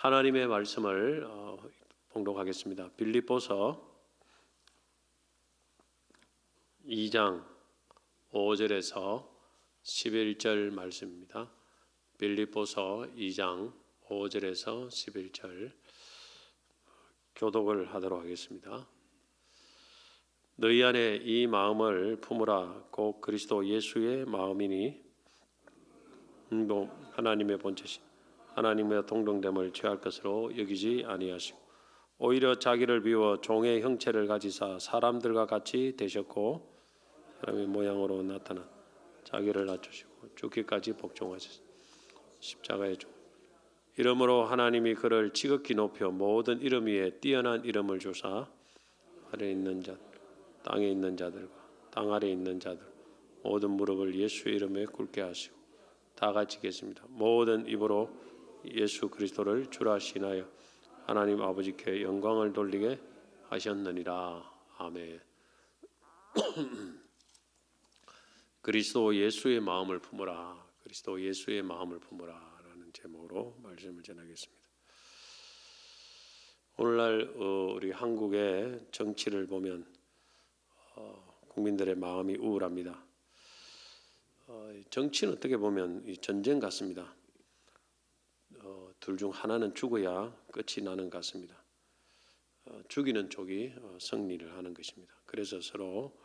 하나님의 말씀을 봉독하겠습니다. 빌립보서 2장 5절에서 11절 말씀입니다. 빌립보서 2장 5절에서 11절 교독을 하도록 하겠습니다. 너희 안에 이 마음을 품으라. 곧 그리스도 예수의 마음이니 하나님의 본체신 하나님의 동등됨을 취할 것으로 여기지 아니하시고 오히려 자기를 비워 종의 형체를 가지사 사람들과 같이 되셨고 사람의 모양으로 나타나 자기를 낮추시고 죽기까지 복종하셨습니다. 십자가의 종 이러므로 하나님이 그를 지극히 높여 모든 이름 위에 뛰어난 이름을 주사 하늘에 있는 자 땅에 있는 자들과 땅 아래에 있는 자들 모든 무릎을 예수의 이름에 꿇게 하시고 다 같이 겠습니다. 모든 입으로 예수 그리스도를 주라 시인하여 하나님 아버지께 영광을 돌리게 하셨느니라. 아멘. 그리스도 예수의 마음을 품으라. 그리스도 예수의 마음을 품으라 라는 제목으로 말씀을 전하겠습니다. 오늘날 우리 한국의 정치를 보면 국민들의 마음이 우울합니다. 정치는 어떻게 보면 전쟁 같습니다. 둘 중 하나는 죽어야 끝이 나는 것 같습니다. 죽이는 쪽이 승리를 하는 것입니다. 그래서 서로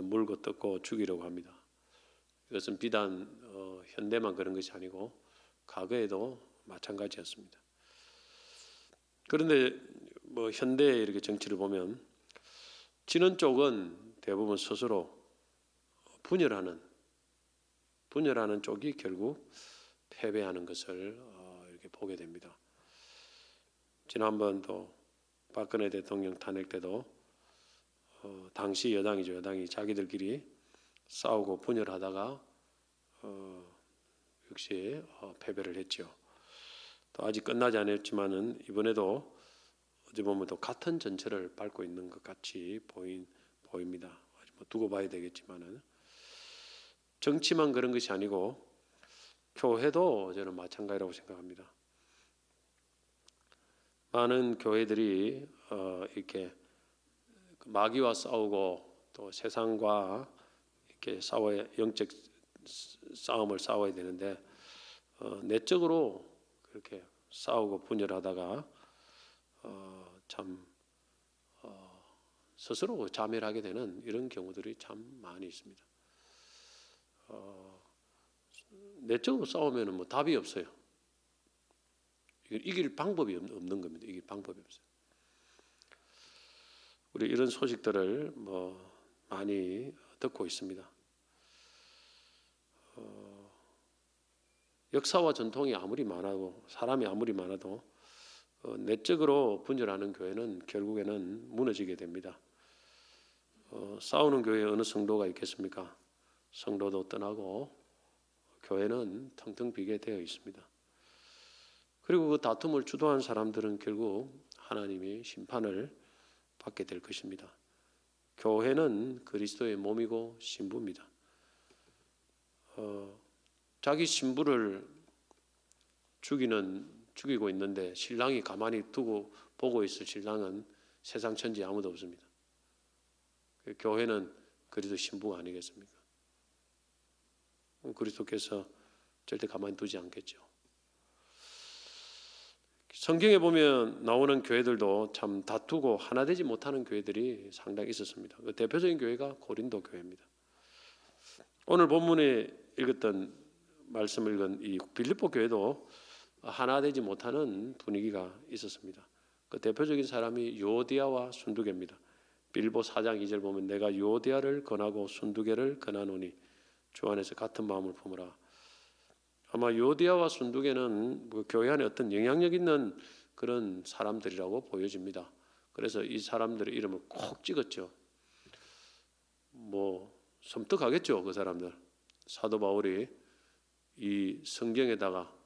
물고 뜯고 죽이려고 합니다. 이것은 비단 현대만 그런 것이 아니고 과거에도 마찬가지였습니다. 그런데 현대의 이렇게 정치를 보면 지는 쪽은 대부분 스스로 분열하는 쪽이 결국 패배하는 것을 이렇게 보게 됩니다. 지난번도 박근혜 대통령 탄핵 때도 당시 여당이죠. 여당이 자기들끼리 싸우고 분열하다가 역시 패배를 했죠. 또 아직 끝나지 않았지만은 이번에도 어찌 보면 또 같은 전철을 밟고 있는 것 같이 보입니다. 아직 두고 봐야 되겠지만은 정치만 그런 것이 아니고 교회도 저는 마찬가지라고 생각합니다. 많은 교회들이 이렇게 마귀와 싸우고 또 세상과 이렇게 영적 싸움을 싸워야 되는데 내적으로 그렇게 싸우고 분열하다가 참 스스로 자멸하게 되는 이런 경우들이 참 많이 있습니다. 내적으로 싸우면 답이 없어요. 이길 방법이 없는 겁니다. 이길 방법이 없어요. 우리 이런 소식들을 많이 듣고 있습니다. 역사와 전통이 아무리 많아도 사람이 아무리 많아도 내적으로 분열하는 교회는 결국에는 무너지게 됩니다. 싸우는 교회에 어느 성도가 있겠습니까? 성도도 떠나고 교회는 텅텅 비게 되어 있습니다. 그리고 그 다툼을 주도한 사람들은 결국 하나님이 심판을 받게 될 것입니다. 교회는 그리스도의 몸이고 신부입니다. 자기 신부를 죽이고 있는데 신랑이 가만히 두고 보고 있을 신랑은 세상 천지에 아무도 없습니다. 교회는 그리스도 신부가 아니겠습니까? 그리스도께서 절대 가만히 두지 않겠죠. 성경에 보면 나오는 교회들도 참 다투고 하나 되지 못하는 교회들이 상당히 있었습니다. 그 대표적인 교회가 고린도 교회입니다. 오늘 본문에 읽었던 말씀을 읽은 이 빌립보 교회도 하나 되지 못하는 분위기가 있었습니다. 그 대표적인 사람이 요디아와 순두개입니다. 빌립보 4장 2절 보면 내가 요디아를 권하고 순두개를 권하노니 주 안에서 같은 마음을 품으라. 아마 요디아와 순두개는 교회 안에 어떤 영향력 있는 그런 사람들이라고 보여집니다. 그래서 이 사람들의 이름을 콕 찍었죠. 섬뜩하겠죠, 그 사람들. 사도 바울이 이 성경에다가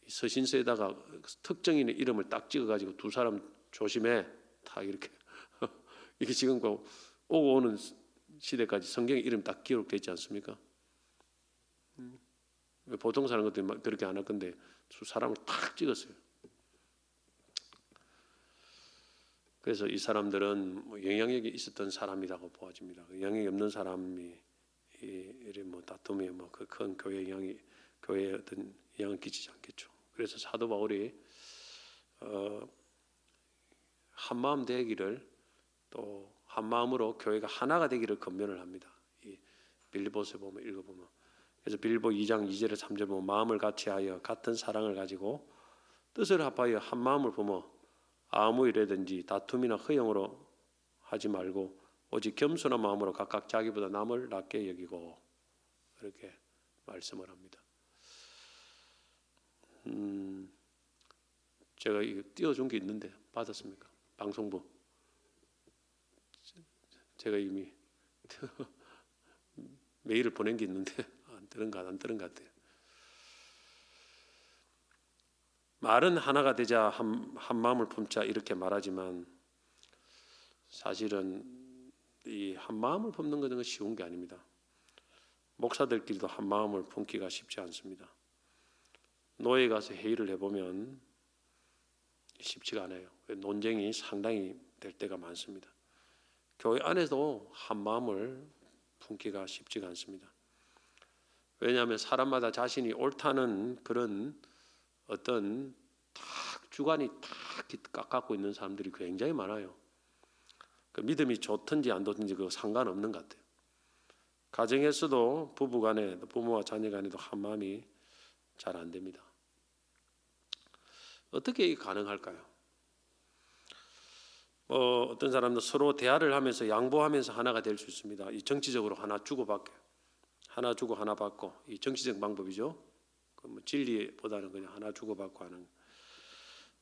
서신서에다가 특정인의 이름을 딱 찍어가지고 두 사람 조심해 다 이렇게 이게 지금 오고 오는 시대까지 성경에 이름 딱 기록되어 있지 않습니까? 보통 사람 것들이 그렇게 안 할 건데 두 사람을 탁 찍었어요. 그래서 이 사람들은 뭐 영향력이 있었던 사람이라고 보아집니다. 영향이 없는 사람이 이런 뭐 다툼이 뭐 그 큰 교회에 어떤 영향을 끼치지 않겠죠. 그래서 사도 바울이 한 마음 되기를, 또 한 마음으로 교회가 하나가 되기를 권면을 합니다. 이 빌립보서 보면 읽어보면, 그래서 빌립보 2장 2절에 3절 보면 마음을 같이하여 같은 사랑을 가지고 뜻을 합하여 한 마음을 품어 아무 일에든지 다툼이나 허영으로 하지 말고 오직 겸손한 마음으로 각각 자기보다 남을 낫게 여기고, 이렇게 말씀을 합니다. 제가 이거 띄워준 게 있는데 받았습니까? 방송부. 제가 이미 메일을 보낸 게 있는데 안 들은 것 같아요. 말은 하나가 되자 한 마음을 품자 이렇게 말하지만 사실은 이 한 마음을 품는 것은 쉬운 게 아닙니다. 목사들끼리도 한 마음을 품기가 쉽지 않습니다. 노예에 가서 회의를 해보면 쉽지가 않아요. 논쟁이 상당히 될 때가 많습니다. 교회 안에도 한 마음을 품기가 쉽지가 않습니다. 왜냐하면 사람마다 자신이 옳다는 그런 어떤 딱 주관이 딱 갖고 있는 사람들이 굉장히 많아요. 그 믿음이 좋든지 안 좋든지 그거 상관없는 것 같아요. 가정에서도 부부간에, 부모와 자녀간에도 한 마음이 잘 안 됩니다. 어떻게 이게 가능할까요? 어떤 사람도 서로 대화를 하면서 양보하면서 하나가 될 수 있습니다. 이 정치적으로 하나 주고받게, 하나 주고 하나 받고, 이 정치적 방법이죠. 뭐 진리보다는 그냥 하나 주고받고 하는.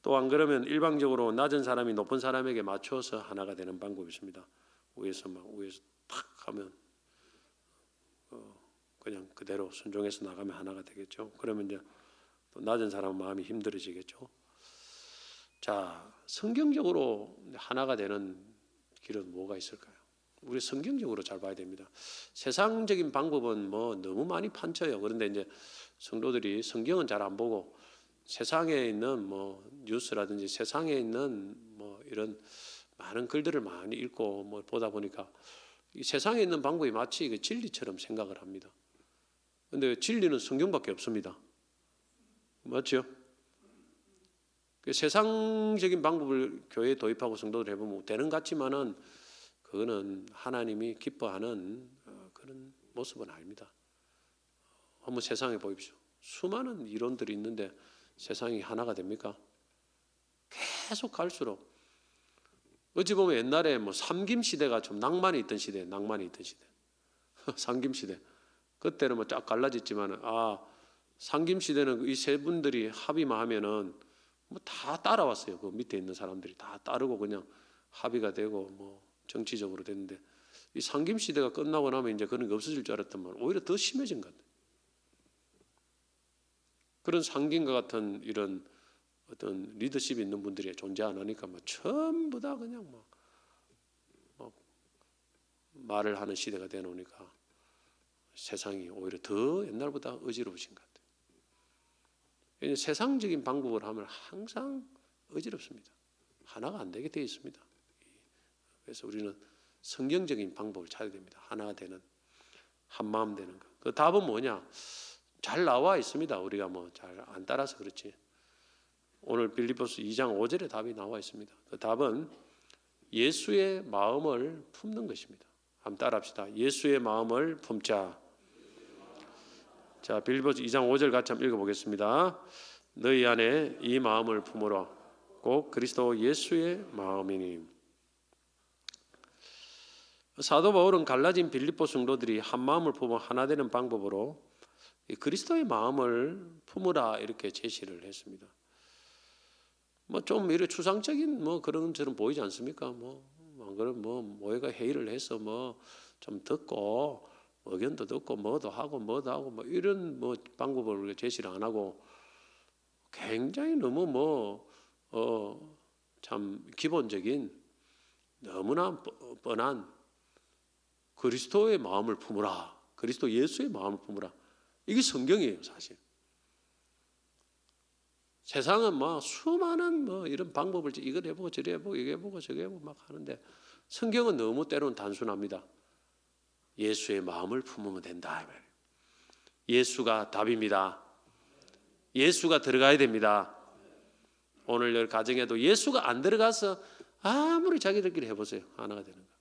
또 안 그러면 일방적으로 낮은 사람이 높은 사람에게 맞춰서 하나가 되는 방법이 있습니다. 위에서 탁 하면 그냥 그대로 순종해서 나가면 하나가 되겠죠. 그러면 이제 또 낮은 사람 마음이 힘들어지겠죠. 자, 성경적으로 하나가 되는 길은 뭐가 있을까요? 우리 성경적으로 잘 봐야 됩니다. 세상적인 방법은 뭐 너무 많이 판쳐요. 그런데 이제 성도들이 성경은 잘 안 보고 세상에 있는 뭐 뉴스라든지 세상에 있는 뭐 이런 많은 글들을 많이 읽고 뭐 보다 보니까 이 세상에 있는 방법이 마치 그 진리처럼 생각을 합니다. 그런데 진리는 성경밖에 없습니다. 맞죠? 그 세상적인 방법을 교회에 도입하고 성도들 해보면 되는 것 같지만은 그거는 하나님이 기뻐하는 그런 모습은 아닙니다. 한번 세상에 보십시오. 수많은 이론들이 있는데 세상이 하나가 됩니까? 계속 갈수록 어찌 보면 옛날에 뭐 삼김 시대가 좀 낭만이 있던 시대, 삼김 시대. 그때는 뭐 쫙 갈라졌지만은 삼김 시대는 이 세 분들이 합의만 하면은 뭐 다 따라왔어요. 그 밑에 있는 사람들이 다 따르고 그냥 합의가 되고 뭐 정치적으로 됐는데 이 상김 시대가 끝나고 나면 이제 그런 게 없어질 줄 알았더만 오히려 더 심해진 것 같아요. 그런 상김과 같은 이런 어떤 리더십이 있는 분들이 존재 안 하니까 뭐 전부 다 그냥 뭐 말을 하는 시대가 되놓으니까 세상이 오히려 더 옛날보다 어지러우신 것 같아요. 세상적인 방법을 하면 항상 어지럽습니다. 하나가 안 되게 되어 있습니다. 그래서 우리는 성경적인 방법을 찾아야 됩니다. 하나가 되는, 한 마음 되는 것. 그 답은 뭐냐? 잘 나와 있습니다. 우리가 뭐 잘 안 따라서 그렇지. 오늘 빌립보서 2장 5절에 답이 나와 있습니다. 그 답은 예수의 마음을 품는 것입니다. 한번 따라합시다. 예수의 마음을 품자. 자, 빌립보서 2장 5절 같이 한번 읽어보겠습니다. 너희 안에 이 마음을 품으라. 꼭 그리스도 예수의 마음이니. 사도 바울은 갈라진 빌립보 성도들이 한 마음을 품어 하나 되는 방법으로 그리스도의 마음을 품으라 이렇게 제시를 했습니다. 뭐 좀 이렇게 추상적인 뭐 그런 것처럼 보이지 않습니까? 안 그러면 모회가 회의를 해서 뭐 좀 듣고 의견도 듣고 뭐도 하고 뭐 이런 뭐 방법을 제시를 안 하고 굉장히 너무 참 기본적인 너무나 뻔한 그리스도의 마음을 품으라. 그리스도 예수의 마음을 품으라. 이게 성경이에요, 사실. 세상은 뭐 수많은 뭐 이런 방법을 이걸 해보고 저래 해보고 이거 해보고 저거 해보고 막 하는데 성경은 너무 때로는 단순합니다. 예수의 마음을 품으면 된다. 예수가 답입니다. 예수가 들어가야 됩니다. 오늘 열 가정에도 예수가 안 들어가서 아무리 자기들끼리 해보세요. 하나가 되는 거.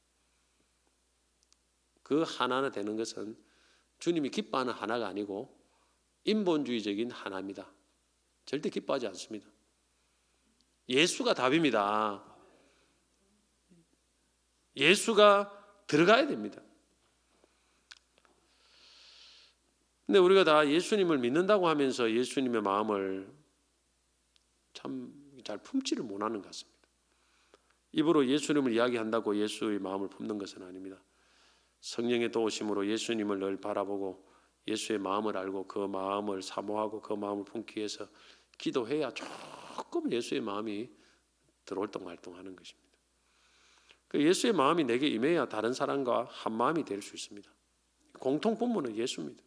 그 하나가 되는 것은 주님이 기뻐하는 하나가 아니고 인본주의적인 하나입니다. 절대 기뻐하지 않습니다. 예수가 답입니다. 예수가 들어가야 됩니다. 근데 우리가 다 예수님을 믿는다고 하면서 예수님의 마음을 참 잘 품지를 못하는 것 같습니다. 입으로 예수님을 이야기한다고 예수의 마음을 품는 것은 아닙니다. 성령의 도우심으로 예수님을 늘 바라보고 예수의 마음을 알고 그 마음을 사모하고 그 마음을 품기 위해서 기도해야 조금 예수의 마음이 들올동말동하는 것입니다. 그 예수의 마음이 내게 임해야 다른 사람과 한 마음이 될 수 있습니다. 공통분모는 예수입니다.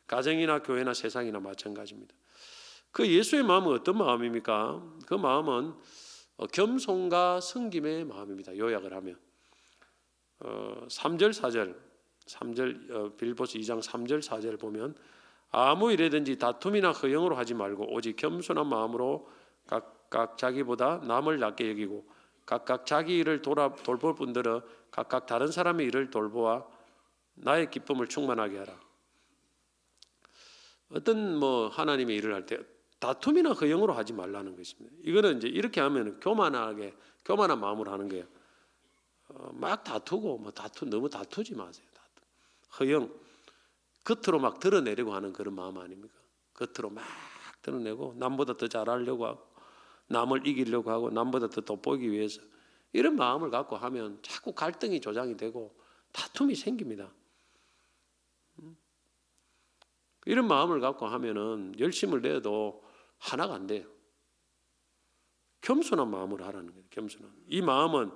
가정이나 교회나 세상이나 마찬가지입니다. 그 예수의 마음은 어떤 마음입니까? 그 마음은 겸손과 섬김의 마음입니다. 요약을 하면 3절 4절 3절 빌보스 2장 3절 4절 보면 아무 일에든지 다툼이나 허영으로 하지 말고 오직 겸손한 마음으로 각각 자기보다 남을 낮게 여기고 각각 자기 일을 돌볼 뿐더러 각각 다른 사람의 일을 돌보아 나의 기쁨을 충만하게 하라. 어떤 하나님의 일을 할 때 다툼이나 허영으로 하지 말라는 것입니다. 이거는 이제 이렇게 하면 교만한 마음으로 하는 거예요. 막 다투고 너무 다투지 마세요. 허영, 겉으로 막 드러내려고 하는 그런 마음 아닙니까? 겉으로 막 드러내고 남보다 더 잘하려고 하고 남을 이기려고 하고 남보다 더 돋보이기 위해서 이런 마음을 갖고 하면 자꾸 갈등이 조장이 되고 다툼이 생깁니다. 이런 마음을 갖고 하면은 열심을 내도 하나가 안 돼요. 겸손한 마음으로 하라는 거예요. 겸손한. 이 마음은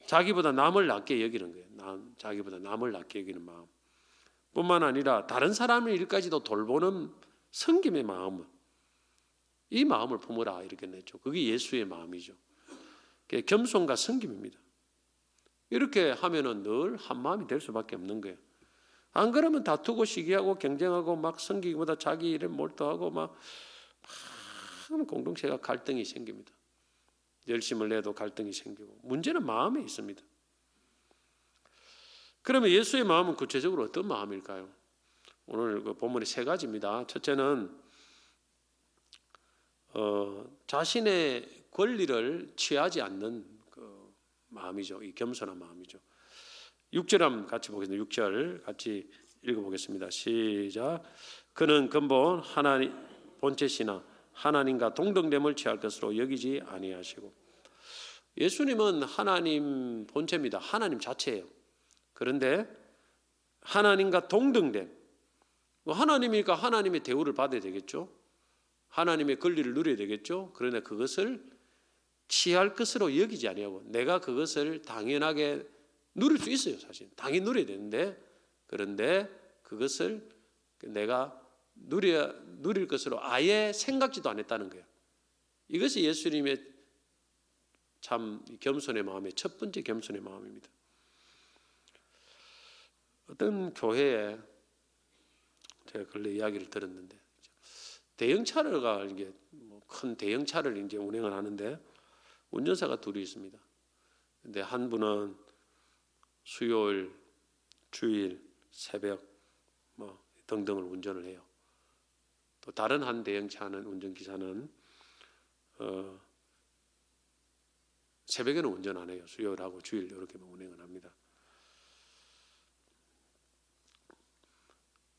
자기보다 남을 낮게 여기는 거예요. 자기보다 남을 낮게 여기는 마음. 뿐만 아니라 다른 사람의 일까지도 돌보는 섬김의 마음. 이 마음을 품으라 이렇게 냈죠. 그게 예수의 마음이죠. 그게 겸손과 섬김입니다. 이렇게 하면은 늘 한 마음이 될 수밖에 없는 거예요. 안 그러면 다투고 시기하고 경쟁하고 막 섬기기보다 자기 일에 몰두하고 막 공동체가 갈등이 생깁니다. 열심을 내도 갈등이 생기고 문제는 마음에 있습니다. 그러면 예수의 마음은 구체적으로 어떤 마음일까요? 오늘 그 본문이 세 가지입니다. 첫째는 자신의 권리를 취하지 않는 그 마음이죠. 이 겸손한 마음이죠. 6절 한번 같이 보겠습니다. 6절 같이 읽어보겠습니다. 시작. 그는 근본 하나님 본체시나 하나님과 동등됨을 취할 것으로 여기지 아니하시고. 예수님은 하나님 본체입니다. 하나님 자체예요. 그런데 하나님과 동등됨. 하나님이니까 하나님의 대우를 받아야 되겠죠. 하나님의 권리를 누려야 되겠죠. 그러나 그것을 취할 것으로 여기지 아니하고 내가 그것을 당연하게 누릴 수 있어요. 사실 당연히 누려야 되는데 그런데 그것을 내가 누릴 것으로 아예 생각지도 안 했다는 거예요. 이것이 예수님의 참 겸손의 마음의 첫 번째 겸손의 마음입니다. 어떤 교회에 제가 근래 이야기를 들었는데 대형차가 이게 큰 대형차를 이제 운행을 하는데 운전사가 둘이 있습니다. 근데 한 분은 수요일, 주일, 새벽 등등을 운전을 해요. 또 다른 한 대형차는 운전기사는 새벽에는 운전 안 해요. 수요일하고 주일 이렇게만 운행을 합니다.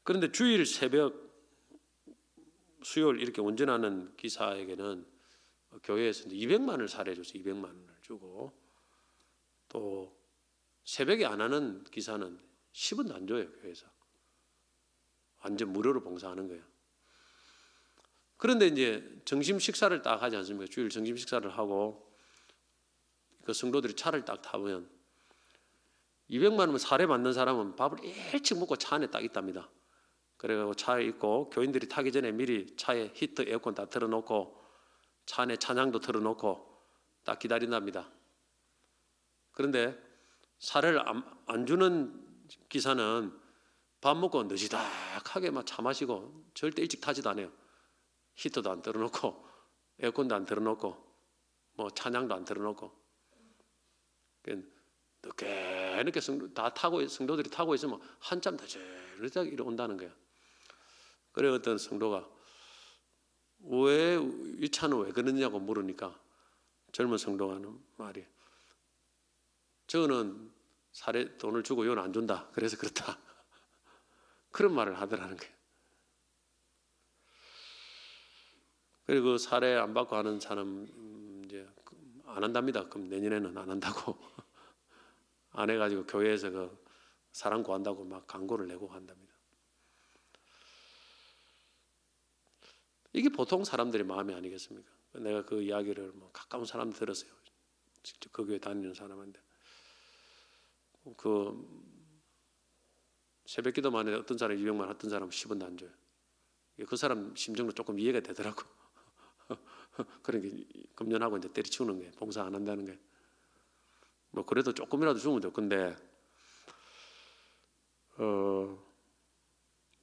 그런데 주일, 새벽, 수요일 이렇게 운전하는 기사에게는 교회에서 200만 원을 사례줘서 200만 원을 주고 또 새벽에 안 하는 기사는 10원도 안 줘요. 교회에서. 완전 무료로 봉사하는 거예요. 그런데 이제 점심 식사를 딱 하지 않습니까? 주일 점심 식사를 하고 그 성도들이 차를 딱 타보면 200만 원을 사례 받는 사람은 밥을 일찍 먹고 차 안에 딱 있답니다. 그래가지고 차에 있고 교인들이 타기 전에 미리 차에 히터 에어컨 다 틀어놓고 차 안에 찬양도 틀어놓고 딱 기다린답니다. 그런데 사례를 안 주는 기사는 밥 먹고 느지막하게 막 차 마시고 절대 일찍 타지도 않아요. 히터도 안 틀어놓고 에어컨도 안 틀어놓고 뭐 찬양도 안 틀어놓고 늦게 다 타고 성도들이 타고 있으면 한참 더 저르게 이리 온다는 거야. 그래 어떤 성도가 왜 이 차는 왜 그러냐고 물으니까 젊은 성도가 하는 말이 저는 사례 돈을 주고 이건 안 준다. 그래서 그렇다. 그런 말을 하더라는 거예요. 그리고 그 사례 안 받고 하는 사람 이제 안 한답니다. 그럼 내년에는 안 한다고 안 해가지고 교회에서 그 사람 구한다고 막 광고를 내고 한답니다. 이게 보통 사람들의 마음이 아니겠습니까? 내가 그 이야기를 뭐 가까운 사람 들었어요. 직접 그 교회 다니는 사람인데 그 새벽기도 만에 어떤 사람 200만 어떤 사람은 10원도 안 줘요. 그 사람 심정도 조금 이해가 되더라고. 그러니까 금년하고 이제 때려치우는 거예요. 봉사 안 한다는 게. 뭐 그래도 조금이라도 주면 될 건데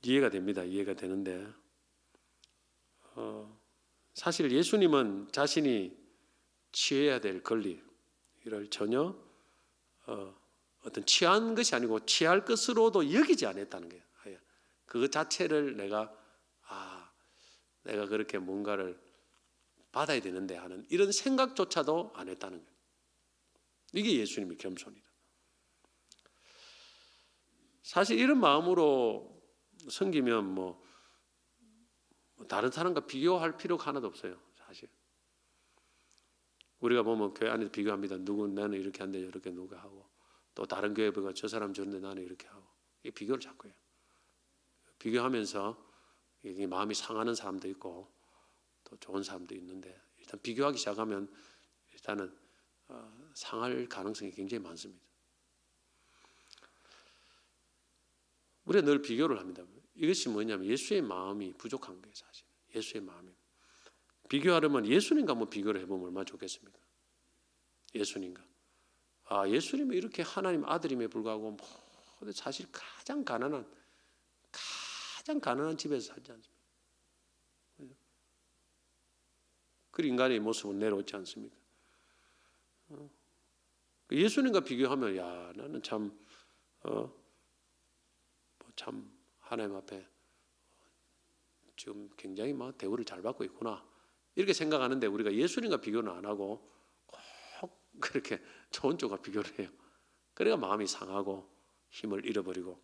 이해가 됩니다. 이해가 되는데 사실 예수님은 자신이 취해야 될 권리를 전혀 어떤 취한 것이 아니고 취할 것으로도 여기지 않았다는 거예요. 그 자체를 내가 그렇게 뭔가를 받아야 되는데 하는 이런 생각조차도 안 했다는 거예요. 이게 예수님의 겸손이다. 사실 이런 마음으로 섬기면 뭐 다른 사람과 비교할 필요가 하나도 없어요. 사실 우리가 보면 교회 안에서 비교합니다. 나는 이렇게 한데 이렇게 누가 하고 또 다른 교회 보고 저 사람 저런데 나는 이렇게 하고 이 비교를 자꾸 해요. 비교하면서 이게 마음이 상하는 사람도 있고 또 좋은 사람도 있는데 일단 비교하기 시작하면 일단은 상할 가능성이 굉장히 많습니다. 우리가 늘 비교를 합니다. 이것이 뭐냐면 예수의 마음이 부족한 거예요. 사실 예수의 마음이 비교하려면 예수님과 한번 비교를 해보면 얼마나 좋겠습니까? 예수님과 예수님은 이렇게 하나님 아들임에 불구하고 사실 가장 가난한 집에서 살지 않습니까? 그 인간의 모습은 내려오지 않습니까? 예수님과 비교하면 나는 참 하나님 앞에 지금 굉장히 막 대우를 잘 받고 있구나 이렇게 생각하는데 우리가 예수님과 비교는 안 하고 꼭 그렇게 좋은 쪽과 비교를 해요. 그래야 마음이 상하고 힘을 잃어버리고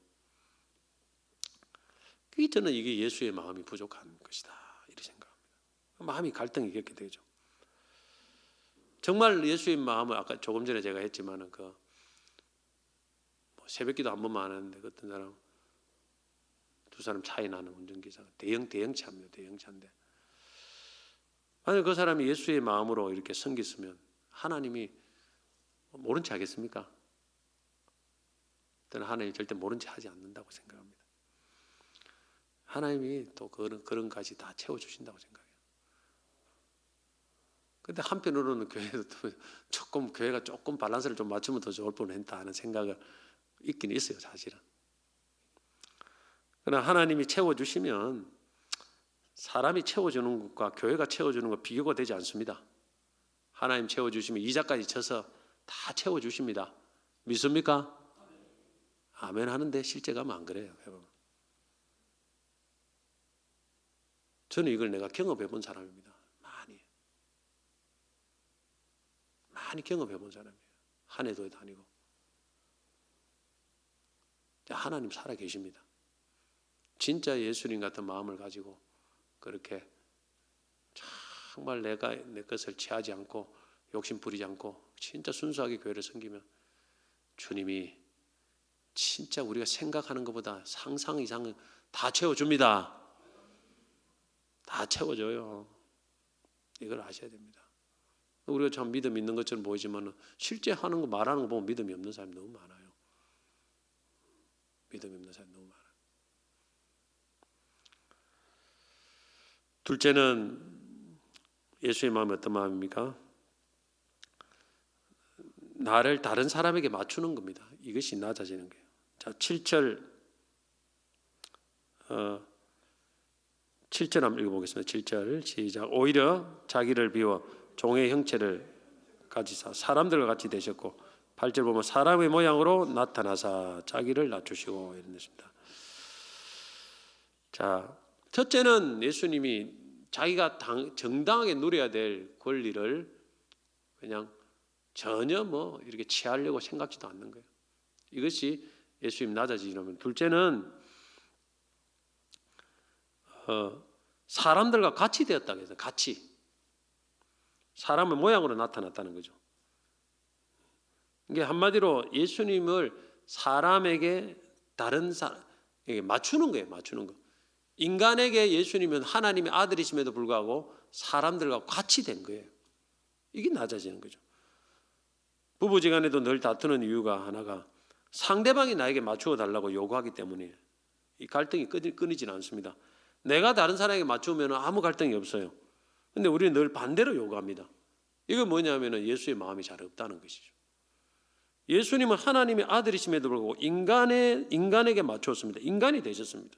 저는 이게 예수의 마음이 부족한 것이다 이렇게 생각합니다. 마음이 갈등이 있게 되죠. 정말 예수의 마음을 아까 조금 전에 제가 했지만은 새벽기도 한 번만 하는데 어떤 사람 두 사람 차이 나는 운전기사가 대형차입니다. 대형차인데 만약 그 사람이 예수의 마음으로 이렇게 섬겼으면 하나님이 모른 체 하겠습니까? 저는 하나님이 절대 모른 체 하지 않는다고 생각합니다. 하나님이 또 그런 것이 다 채워주신다고 생각해요. 근데 한편으로는 교회가 조금 밸런스를 좀 맞추면 더 좋을 뻔했다 하는 생각을 있긴 있어요, 사실은. 그러나 하나님이 채워주시면 사람이 채워주는 것과 교회가 채워주는 것 비교가 되지 않습니다. 하나님 채워주시면 이자까지 쳐서 다 채워주십니다. 믿습니까? 아멘 하는데 실제 가면 안 그래요. 저는 이걸 내가 경험해 본 사람입니다. 많이 경험해 본 사람이에요. 한 해도 다니고. 하나님 살아 계십니다. 진짜 예수님 같은 마음을 가지고 그렇게 정말 내 것을 취하지 않고 욕심 부리지 않고 진짜 순수하게 교회를 섬기면 주님이 진짜 우리가 생각하는 것보다 상상 이상을 다 채워줍니다. 다 채워줘요. 이걸 아셔야 됩니다. 우리가 참 믿음 있는 것처럼 보이지만 실제 하는 거 말하는 거 보면 믿음이 없는 사람이 너무 많아요. 믿음이 없는 사람이 너무 많아요. 둘째는 예수의 마음이 어떤 마음입니까? 나를 다른 사람에게 맞추는 겁니다. 이것이 낮아지는 거예요. 자, 7절 7절 한번 읽어보겠습니다. 7절 시작. 오히려 자기를 비워 종의 형체를 가지사 사람들과 같이 되셨고 8절 보면 사람의 모양으로 나타나사 자기를 낮추시고 이런 것입니다. 자, 첫째는 예수님이 자기가 정당하게 누려야 될 권리를 그냥 전혀 뭐 이렇게 취하려고 생각지도 않는 거예요. 이것이 예수님 낮아지려면. 둘째는 사람들과 같이 되었다고 해서 같이 사람의 모양으로 나타났다는 거죠. 이게 한마디로 예수님을 사람에게 다른 사람에게 맞추는 거예요. 맞추는 거. 인간에게 예수님은 하나님의 아들이심에도 불구하고 사람들과 같이 된 거예요. 이게 낮아지는 거죠. 부부지간에도 늘 다투는 이유가 하나가 상대방이 나에게 맞추어 달라고 요구하기 때문에 이 갈등이 끊이지는 않습니다. 내가 다른 사람에게 맞추면 아무 갈등이 없어요. 그런데 우리는 늘 반대로 요구합니다. 이건 뭐냐면 예수의 마음이 잘 없다는 것이죠. 예수님은 하나님의 아들이심에도 불구하고 인간에게 맞추었습니다. 인간이 되셨습니다.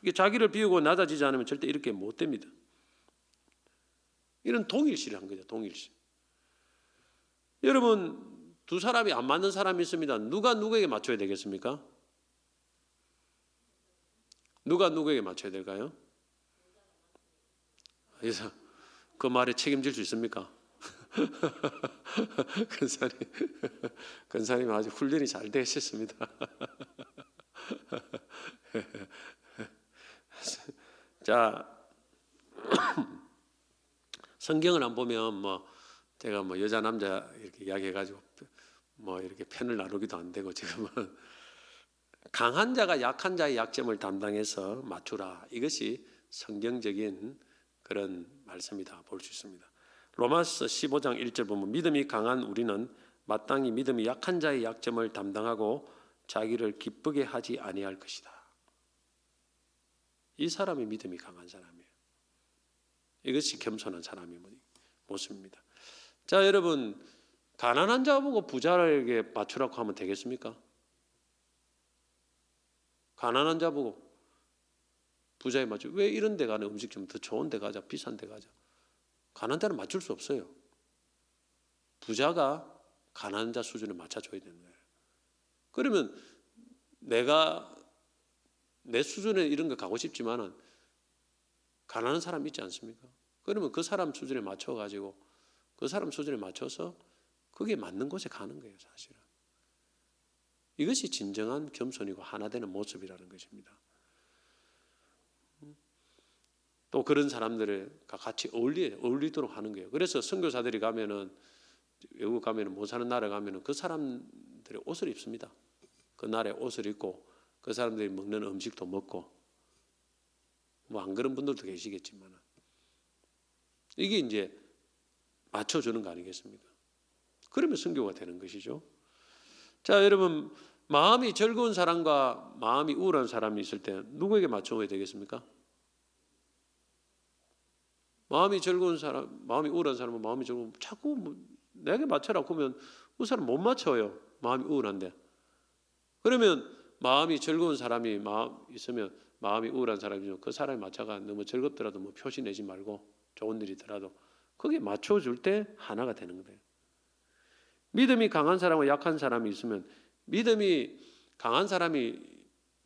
이게 자기를 비우고 낮아지지 않으면 절대 이렇게 못 됩니다. 이런 동일시를 한 거죠. 동일시. 여러분 두 사람이 안 맞는 사람이 있습니다. 누가 누구에게 맞춰야 되겠습니까? 누가 누구에게 맞춰야 될까요? 그래서 그 말에 책임질 수 있습니까? 근사님 아주 훈련이 잘 되셨습니다. 자, 성경을 안 보면 뭐 제가 뭐 여자 남자 이렇게 이야기해가지고 뭐 이렇게 편을 나누기도 안 되고 지금은 강한 자가 약한 자의 약점을 담당해서 맞추라. 이것이 성경적인 그런 말씀이다 볼 수 있습니다. 로마서 15장 1절 보면 믿음이 강한 우리는 마땅히 믿음이 약한 자의 약점을 담당하고 자기를 기쁘게 하지 아니할 것이다. 이 사람이 믿음이 강한 사람이에요. 이것이 겸손한 사람의 모습입니다. 자, 여러분 가난한 자 보고 부자에게 맞추라고 하면 되겠습니까? 가난한 자 보고 부자에 맞추. 왜 이런 데 가는 음식점 더 좋은 데 가자, 비싼 데 가자. 가난한 자는 맞출 수 없어요. 부자가 가난한 자 수준에 맞춰줘야 되는 거예요. 그러면 내가 내 수준에 이런 거 가고 싶지만은 가난한 사람 있지 않습니까? 그러면 그 사람 수준에 맞춰가지고 그 사람 수준에 맞춰서 그게 맞는 곳에 가는 거예요, 사실은. 이것이 진정한 겸손이고 하나 되는 모습이라는 것입니다. 또 그런 사람들과 같이 어울리도록 하는 거예요. 그래서 선교사들이 가면은 외국 가면은 못 사는 나라 가면은 그 사람들의 옷을 입습니다. 그 나라의 옷을 입고 그 사람들이 먹는 음식도 먹고 뭐 안 그런 분들도 계시겠지만 이게 이제 맞춰주는 거 아니겠습니까? 그러면 선교가 되는 것이죠. 자, 여러분 마음이 즐거운 사람과 마음이 우울한 사람이 있을 때 누구에게 맞춰야 되겠습니까? 마음이 즐거운 사람, 마음이 우울한 사람은 마음이 즐거운 자꾸 뭐 내게 맞춰라 그러면 그 사람 못 맞춰요. 마음이 우울한데. 그러면 마음이 즐거운 사람이 있으면 마음이 우울한 사람이죠. 그 사람이 맞춰가 너무 즐겁더라도 뭐 표시 내지 말고 좋은 일이더라도 거기에 맞춰줄 때 하나가 되는 거예요. 믿음이 강한 사람과 약한 사람이 있으면 믿음이 강한 사람이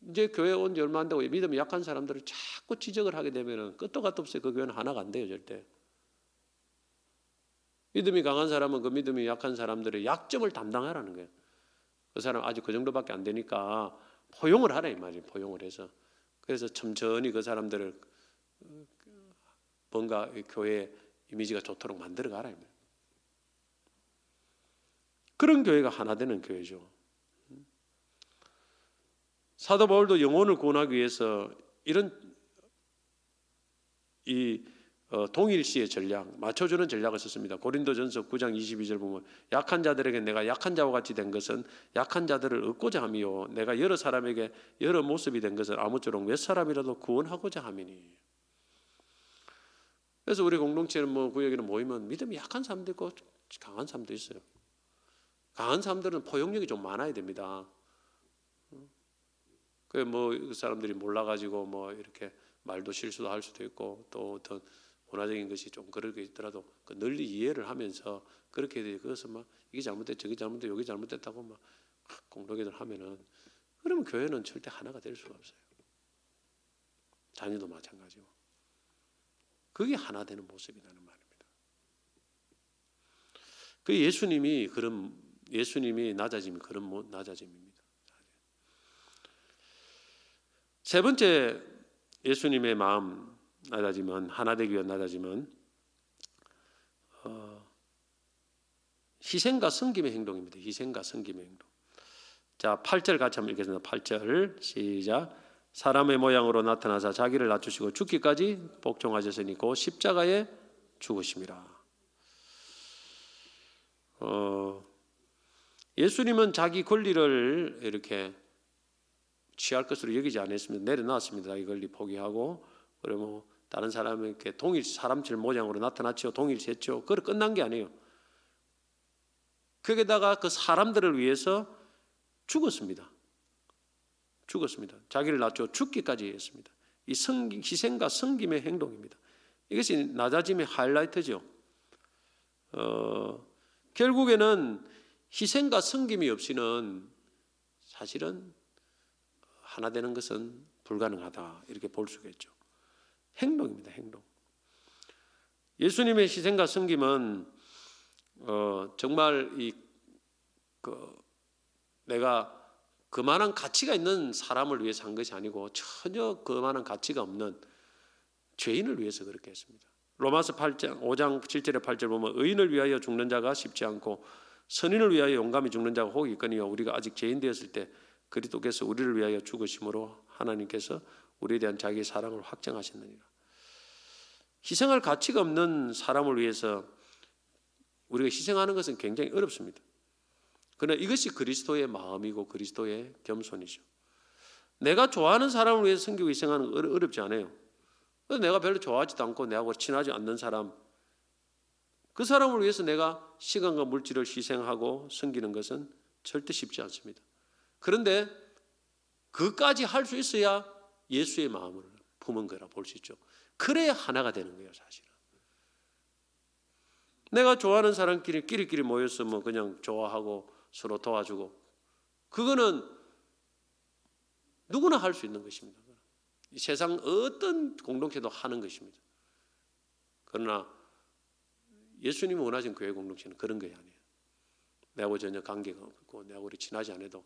이제 교회 온 지 얼마 안 되고 믿음이 약한 사람들을 자꾸 지적을 하게 되면 끝도 갓도 없어요. 그 교회는 하나가 안 돼요, 절대. 믿음이 강한 사람은 그 믿음이 약한 사람들의 약점을 담당하라는 거예요. 그 사람 아직 그 정도밖에 안 되니까 포용을 하라 이 말이에요. 포용을 해서. 그래서 천천히 그 사람들을 뭔가 교회의 이미지가 좋도록 만들어 가라 이 말이에요. 그런 교회가 하나 되는 교회죠. 사도 바울도 영혼을 구원하기 위해서 이런 동일시의 전략, 맞춰주는 전략을 썼습니다. 고린도전서 9장 22절 보면 약한 자들에게 내가 약한 자와 같이 된 것은 약한 자들을 얻고자 함이요 내가 여러 사람에게 여러 모습이 된 것은 아무쪼록 몇 사람이라도 구원하고자 함이니. 그래서 우리 공동체는 뭐 구역에는 모이면 믿음이 약한 사람도 있고 강한 사람도 있어요. 강한 사람들은 포용력이 좀 많아야 됩니다. 그 사람들이 몰라가지고 뭐 이렇게 말도 실수도 할 수도 있고 또 어떤 문화적인 것이 좀 그렇게 있더라도 그 널리 이해를 하면서 그렇게 돼. 그래서 막 이게 잘못됐, 저게 잘못됐, 여기 잘못됐다고 막 공동회들 하면은 그러면 교회는 절대 하나가 될 수가 없어요. 자녀도 마찬가지고. 그게 하나 되는 모습이라는 말입니다. 그 예수님이 낮아짐이 그런 낮아짐입니다. 세 번째 예수님의 마음 낮아짐은 하나 되기 위한 낮아짐은 희생과 섬김의 행동입니다. 희생과 섬김의 행동. 자, 8절 같이 한번 읽겠습니다. 8절 시작. 사람의 모양으로 나타나사 자기를 낮추시고 죽기까지 복종하셨으니 곧 십자가에 죽으심이라. 예수님은 자기 권리를 이렇게 취할 것으로 여기지 않았습니다. 내려놨습니다. 자기 권리 포기하고 그러면 다른 사람에게 사람처럼 모양으로 나타났죠. 동일시 했죠. 그걸 끝난 게 아니에요. 거기다가 그 사람들을 위해서 죽었습니다. 자기를 낮추어 죽기까지 했습니다. 이 희생과 섬김의 행동입니다. 이것이 낮아짐의 하이라이트죠. 결국에는 희생과 섬김이 없이는 사실은 하나 되는 것은 불가능하다 이렇게 볼 수가 있죠. 행동입니다. 행동. 예수님의 희생과 섬김은 정말 내가 그만한 가치가 있는 사람을 위해서 한 것이 아니고 전혀 그만한 가치가 없는 죄인을 위해서 그렇게 했습니다. 로마서 5장 7절에 8절 보면 의인을 위하여 죽는 자가 쉽지 않고 선인을 위하여 용감히 죽는 자가 혹 있거니와 우리가 아직 죄인 되었을 때 그리스도께서 우리를 위하여 죽으심으로 하나님께서 우리에 대한 자기의 사랑을 확정하셨느니라. 희생할 가치가 없는 사람을 위해서 우리가 희생하는 것은 굉장히 어렵습니다. 그러나 이것이 그리스도의 마음이고 그리스도의 겸손이죠. 내가 좋아하는 사람을 위해서 섬기고 희생하는 건 어렵지 않아요. 내가 별로 좋아하지도 않고 내하고 친하지 않는 사람, 그 사람을 위해서 내가 시간과 물질을 희생하고 섬기는 것은 절대 쉽지 않습니다. 그런데 그까지 할 수 있어야 예수의 마음을 품은 거라 볼 수 있죠. 그래야 하나가 되는 거예요, 사실은. 내가 좋아하는 사람끼리 끼리끼리 모여서 뭐 그냥 좋아하고 서로 도와주고 그거는 누구나 할 수 있는 것입니다. 이 세상 어떤 공동체도 하는 것입니다. 그러나 예수님이 원하신 교회 공동체는 그런 게 아니에요. 내하고 전혀 관계가 없고 내하고 친하지 않아도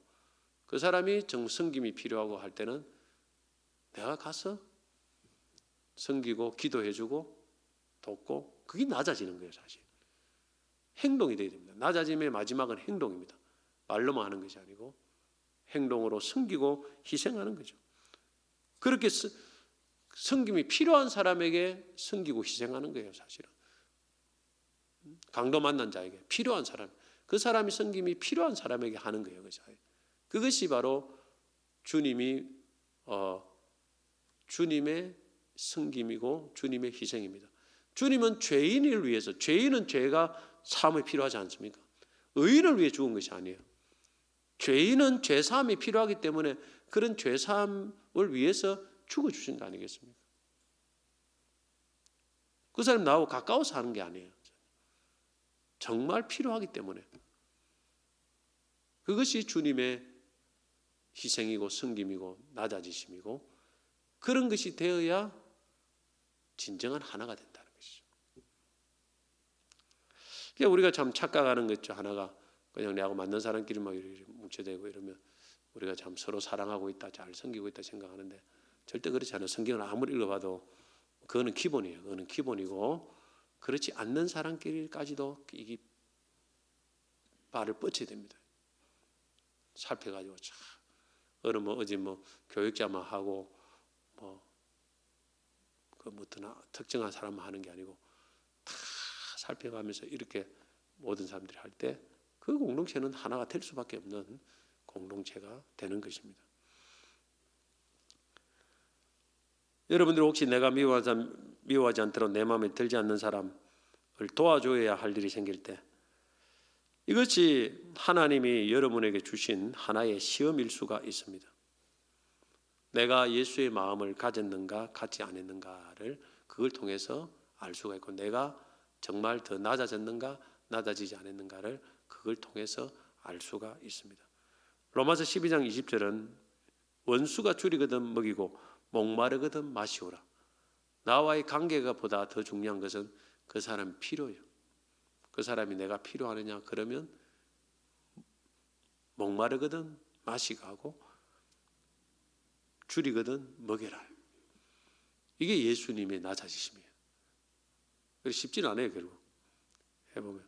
그 사람이 정말 섬김이 필요하고 할 때는 내가 가서 섬기고 기도해주고 돕고 그게 낮아지는 거예요, 사실. 행동이 되어야 됩니다. 낮아짐의 마지막은 행동입니다. 말로만 하는 것이 아니고 행동으로 섬기고 희생하는 거죠. 그렇게 섬김이 필요한 사람에게 섬기고 희생하는 거예요, 사실은. 강도 만난 자에게 필요한 사람, 그 사람이 섬김이 필요한 사람에게 하는 거예요, 그것이 바로 주님의 섬김이고 주님의 희생입니다. 주님은 죄인을 위해서, 죄인은 죄가 사함이 필요하지 않습니까? 의인을 위해 죽은 것이 아니에요. 죄인은 죄 사함이 필요하기 때문에 그런 죄 사함을 위해서 죽어주신 거 아니겠습니까? 그 사람이 나하고 가까워서 하는 게 아니에요. 정말 필요하기 때문에. 그것이 주님의 희생이고 섬김이고 낮아지심이고 그런 것이 되어야 진정한 하나가 된다는 것이죠. 그러니까 우리가 참 착각하는 것 중 하나가 그냥 내하고 맞는 사람끼리 막 뭉쳐대고 이러면 우리가 참 서로 사랑하고 있다, 잘 섬기고 있다 생각하는데 절대 그렇지 않아요. 성경을 아무리 읽어봐도 그거는 기본이에요. 그거는 기본이고 그렇지 않는 사람끼리까지도 이게 발을 뻗쳐야 됩니다. 살펴가지고 참 어느 어제 교육자만 하고 특정한 사람만 하는 게 아니고 다 살펴가면서 이렇게 모든 사람들이 할 때 그 공동체는 하나가 될 수밖에 없는 공동체가 되는 것입니다. 여러분들 혹시 내가 미워하지 않도록 내 마음에 들지 않는 사람을 도와줘야 할 일이 생길 때, 이것이 하나님이 여러분에게 주신 하나의 시험일 수가 있습니다. 내가 예수의 마음을 가졌는가 갖지 않았는가를 그걸 통해서 알 수가 있고, 내가 정말 더 낮아졌는가 낮아지지 않았는가를 그걸 통해서 알 수가 있습니다. 로마서 12장 20절은 원수가 줄이거든 먹이고 목마르거든 마시오라. 나와의 관계가 보다 더 중요한 것은 그 사람이 필요해요. 그 사람이 내가 필요하느냐 그러면 목마르거든 마시게 하고 줄이거든 먹여라. 이게 예수님의 낮아지심이에요. 쉽지는 않아요. 결국 해보면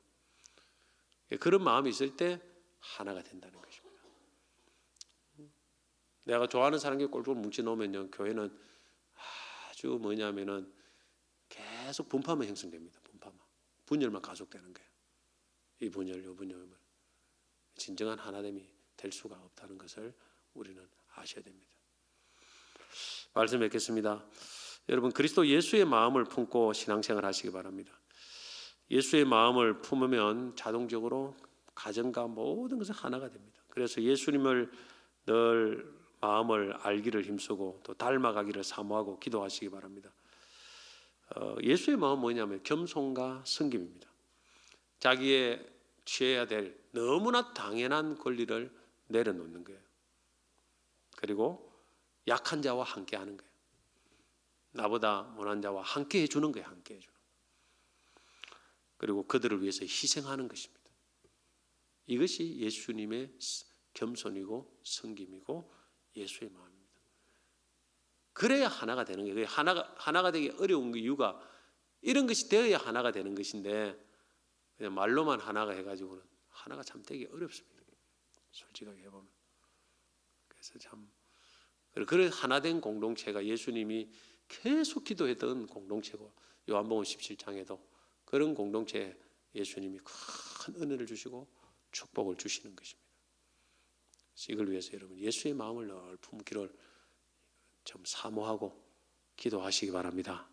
그런 마음이 있을 때 하나가 된다는 것입니다. 내가 좋아하는 사람에게 꼴꼴 뭉쳐놓으면요, 교회는 아주 뭐냐면은 계속 분파만 형성됩니다. 분열만 가속되는 거예요. 이 분열, 요 분열. 진정한 하나됨이 될 수가 없다는 것을 우리는 아셔야 됩니다. 말씀 뵙겠습니다. 여러분, 그리스도 예수의 마음을 품고 신앙생활 하시기 바랍니다. 예수의 마음을 품으면 자동적으로 가정과 모든 것은 하나가 됩니다. 그래서 예수님을 늘 마음을 알기를 힘쓰고 또 닮아가기를 사모하고 기도하시기 바랍니다. 예수의 마음은 뭐냐면 겸손과 섬김입니다. 자기의 취해야 될 너무나 당연한 권리를 내려놓는 거예요. 그리고 약한 자와 함께 하는 거예요. 나보다 못한 자와 함께 해주는 거예요. 함께 해주는 거예요. 그리고 그들을 위해서 희생하는 것입니다. 이것이 예수님의 겸손이고 섬김이고 예수의 마음입니다. 그래야 하나가 되는 거예요. 하나가 되기 어려운 이유가 이런 것이 되어야 하나가 되는 것인데 그냥 말로만 하나가 해가지고는 하나가 참 되기 어렵습니다. 솔직하게 해보면. 그래서 참 그런 하나된 공동체가 예수님이 계속 기도했던 공동체고 요한복음 17장에도 그런 공동체에 예수님이 큰 은혜를 주시고 축복을 주시는 것입니다. 이걸 위해서 여러분 예수의 마음을 늘 품기를 좀 사모하고 기도하시기 바랍니다.